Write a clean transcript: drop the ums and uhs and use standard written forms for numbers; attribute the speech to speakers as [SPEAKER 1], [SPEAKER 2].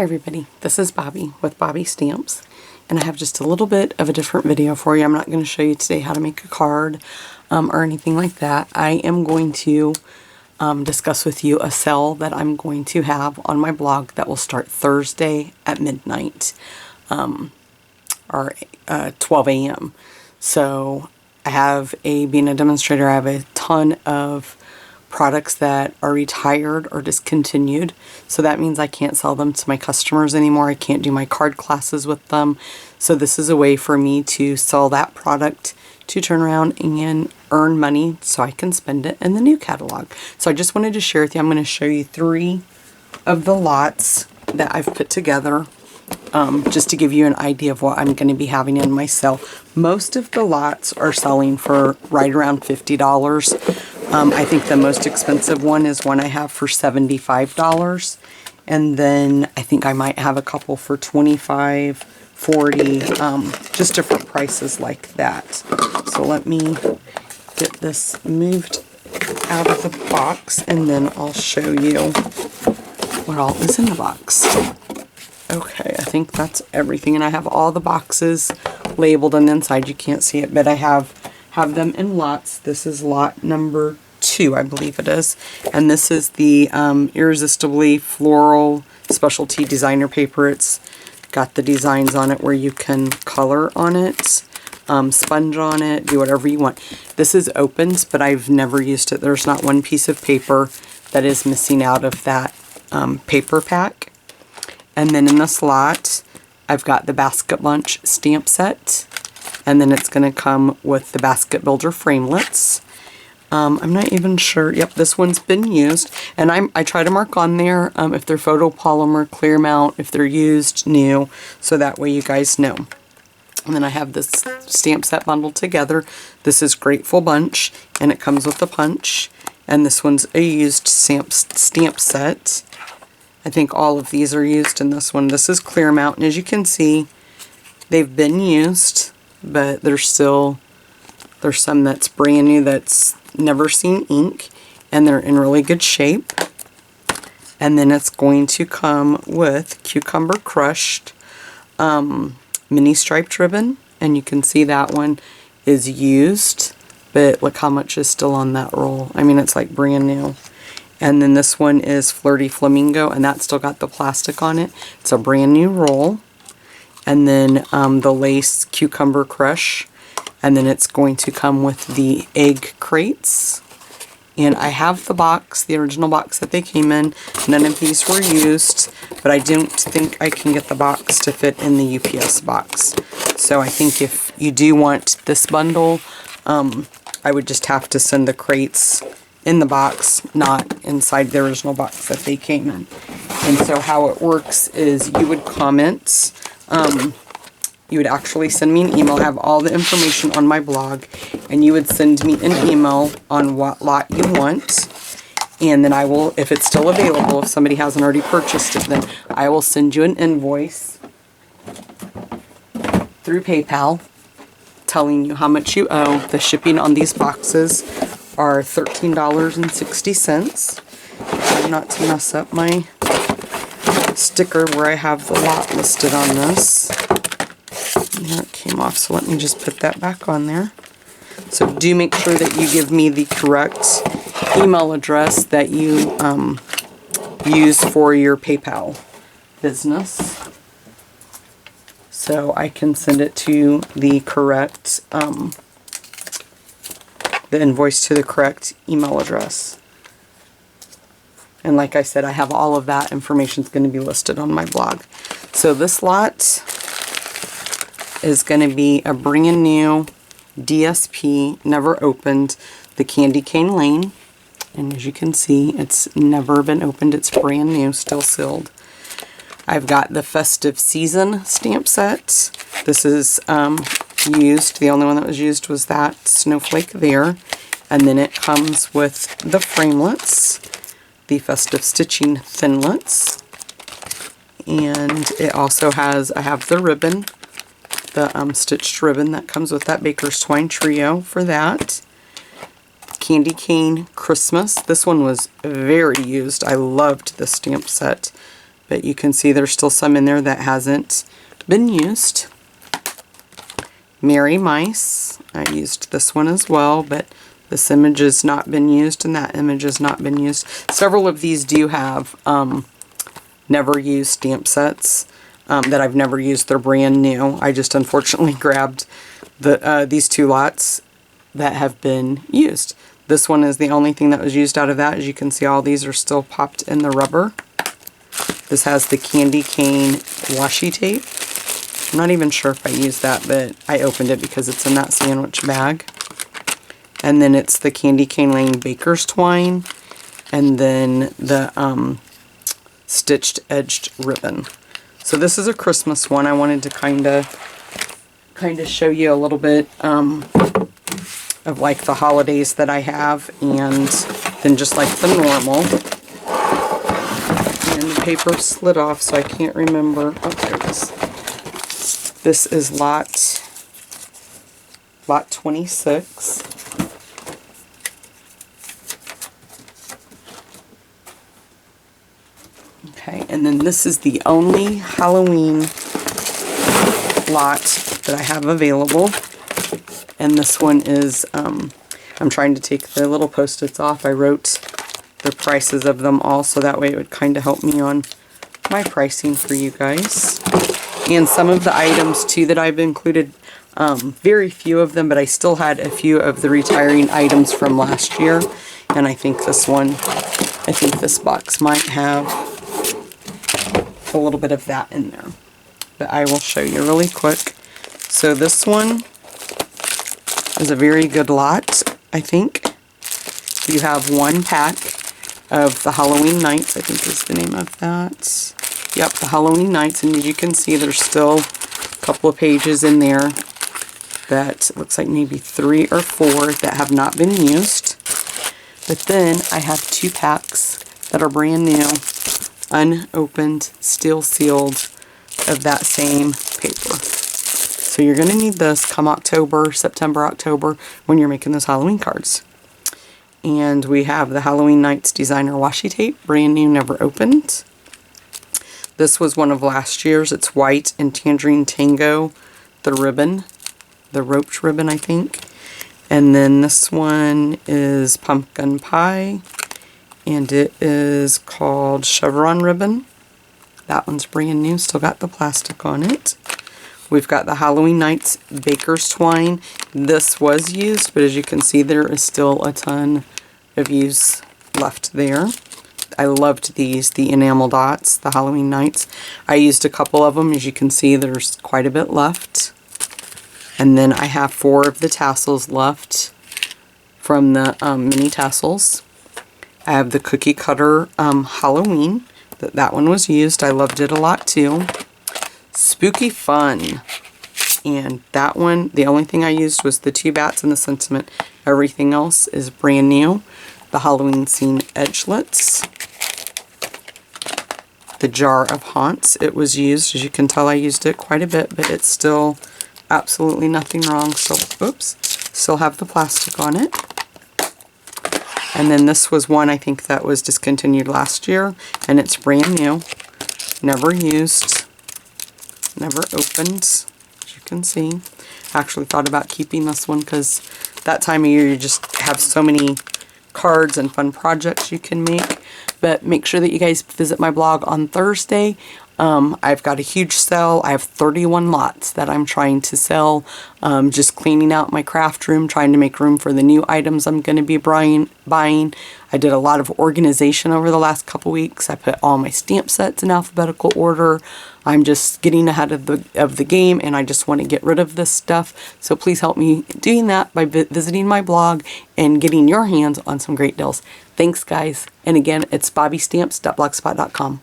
[SPEAKER 1] everybody, this is Bobby with Bobby Stamps, and I have just a little bit of a different video for you. I'm not going to show you today how to make a card or anything like that. I am going to discuss with you a sale that I'm going to have on my blog that will start Thursday at midnight or 12 a.m. So I have being a demonstrator, I have a ton of products that are retired or discontinued, so that means I can't sell them to my customers anymore. I can't do my card classes with them, so this is a way for me to sell that product to turn around and earn money so I can spend it in the new catalog. So I just wanted to share with you. I'm going to show you 3 of the lots that I've put together just to give you an idea of what I'm going to be having in my sale. Most of the lots are selling for right around $50. I think the most expensive one is one I have for $75. And then I think I might have a couple for $25, $40, just different prices like that. So let me get this moved out of the box and then I'll show you what all is in the box. Okay, I think that's everything, and I have all the boxes labeled on the inside. You can't see it, but I have them in lots. This is lot number 2, I believe it is, and this is the Irresistibly Floral Specialty Designer Paper. It's got the designs on it where you can color on it, sponge on it, do whatever you want. This is opened, but I've never used it. There's not one piece of paper that is missing out of that paper pack. And then in this lot, I've got the Basket Bunch stamp set, and then it's going to come with the Basket Builder framelits. I'm not even sure. Yep, this one's been used, and I try to mark on there if they're photopolymer, clear mount, if they're used, new, so that way you guys know. And then I have this stamp set bundled together. This is Grateful Bunch, and it comes with a punch, and this one's a used stamp set. I think all of these are used in this one. This is Clear Mount, and as you can see, they've been used, but there's some that's brand new that's never seen ink, and they're in really good shape. And then it's going to come with Cucumber Crushed mini striped ribbon, and you can see that one is used, but look how much is still on that roll. I mean, it's like brand new. And then this one is Flirty Flamingo, and that's still got the plastic on it. It's a brand new roll. And then the Lace Cucumber Crush. And then it's going to come with the egg crates. And I have the box, the original box that they came in. None of these were used, but I don't think I can get the box to fit in the UPS box. So I think if you do want this bundle, I would just have to send the crates in the box, not inside the original box that they came in. And so how it works is you would comment, you would actually send me an email. I have all the information on my blog, and you would send me an email on what lot you want, and then I will, if it's still available, if somebody hasn't already purchased it, then I will send you an invoice through PayPal telling you how much you owe. The shipping on these boxes are $13.60. Try not to mess up my sticker where I have the lot listed on this. And that came off, so let me just put that back on there. So do make sure that you give me the correct email address that you use for your PayPal business, so I can send it to the correct the invoice to the correct email address. And like I said, I have all of that information is going to be listed on my blog. So this lot is going to be a brand new DSP, never opened, the Candy Cane Lane. And as you can see, it's never been opened. It's brand new, still sealed. I've got the Festive Season stamp set. This is used. The only one that was used was that snowflake there. And then it comes with the framelits, the Festive Stitching Thinlits. And it also has, I have the ribbon, the stitched ribbon that comes with that Baker's Twine Trio for that. Candy Cane Christmas. This one was very used. I loved the stamp set. but you can see there's still some in there that hasn't been used. Merry Mice, I used this one as well, but this image has not been used and that image has not been used. Several of these do have never used stamp sets that I've never used. They're brand new. I just unfortunately grabbed these two lots that have been used. This one is the only thing that was used out of that. As you can see, all these are still popped in the rubber. This has the candy cane washi tape. I'm not even sure if I used that, but I opened it because it's in that sandwich bag. And then it's the Candy Cane Lane Baker's Twine, and then the stitched edged ribbon. So this is a Christmas one. I wanted to kind of show you a little bit of like the holidays that I have, and then just like the normal. And the paper slid off, so I can't remember. Oh, there it is. This is lot 26. Okay, and then this is the only Halloween lot that I have available. And this one is, I'm trying to take the little post-its off. I wrote the prices of them all, so that way it would kind of help me on my pricing for you guys. And some of the items too that I've included, very few of them, but I still had a few of the retiring items from last year. And I think this box might have a little bit of that in there. But I will show you really quick. So this one is a very good lot, I think. You have one pack of the Halloween Nights, I think is the name of that. Yep, the Halloween Nights, and as you can see, there's still a couple of pages in there that looks like maybe 3 or 4 that have not been used. But then I have 2 packs that are brand new, unopened, still sealed, of that same paper. So you're going to need this come September, October, when you're making those Halloween cards. And we have the Halloween Nights Designer Washi Tape, brand new, never opened. This was one of last year's. It's white and Tangerine Tango, the ribbon, the roped ribbon, I think. And then this one is Pumpkin Pie, and it is called Chevron Ribbon. That one's brand new, still got the plastic on it. We've got the Halloween Nights Baker's Twine. This was used, but as you can see, there is still a ton of use left there. I loved these, the enamel dots, the Halloween Nights. I used a couple of them. As you can see, there's quite a bit left. And then I have 4 of the tassels left from the mini tassels. I have the Cookie Cutter Halloween. That one was used. I loved it a lot too. Spooky Fun. And that one, the only thing I used was the 2 bats and the sentiment. Everything else is brand new. The Halloween Scene Edgelets. The Jar of Haunts. It was used. As you can tell, I used it quite a bit, but it's still absolutely nothing wrong. So, oops. Still have the plastic on it. And then this was one I think that was discontinued last year, and it's brand new. Never used. Never opened, as you can see. I actually thought about keeping this one because that time of year you just have so many cards and fun projects you can make. But make sure that you guys visit my blog on Thursday. I've got a huge sale. I have 31 lots that I'm trying to sell. Just cleaning out my craft room, trying to make room for the new items I'm going to be buying. I did a lot of organization over the last couple weeks. I put all my stamp sets in alphabetical order. I'm just getting ahead of the game, and I just want to get rid of this stuff. So please help me doing that by visiting my blog and getting your hands on some great deals. Thanks, guys. And again, it's bobbystamps.blogspot.com.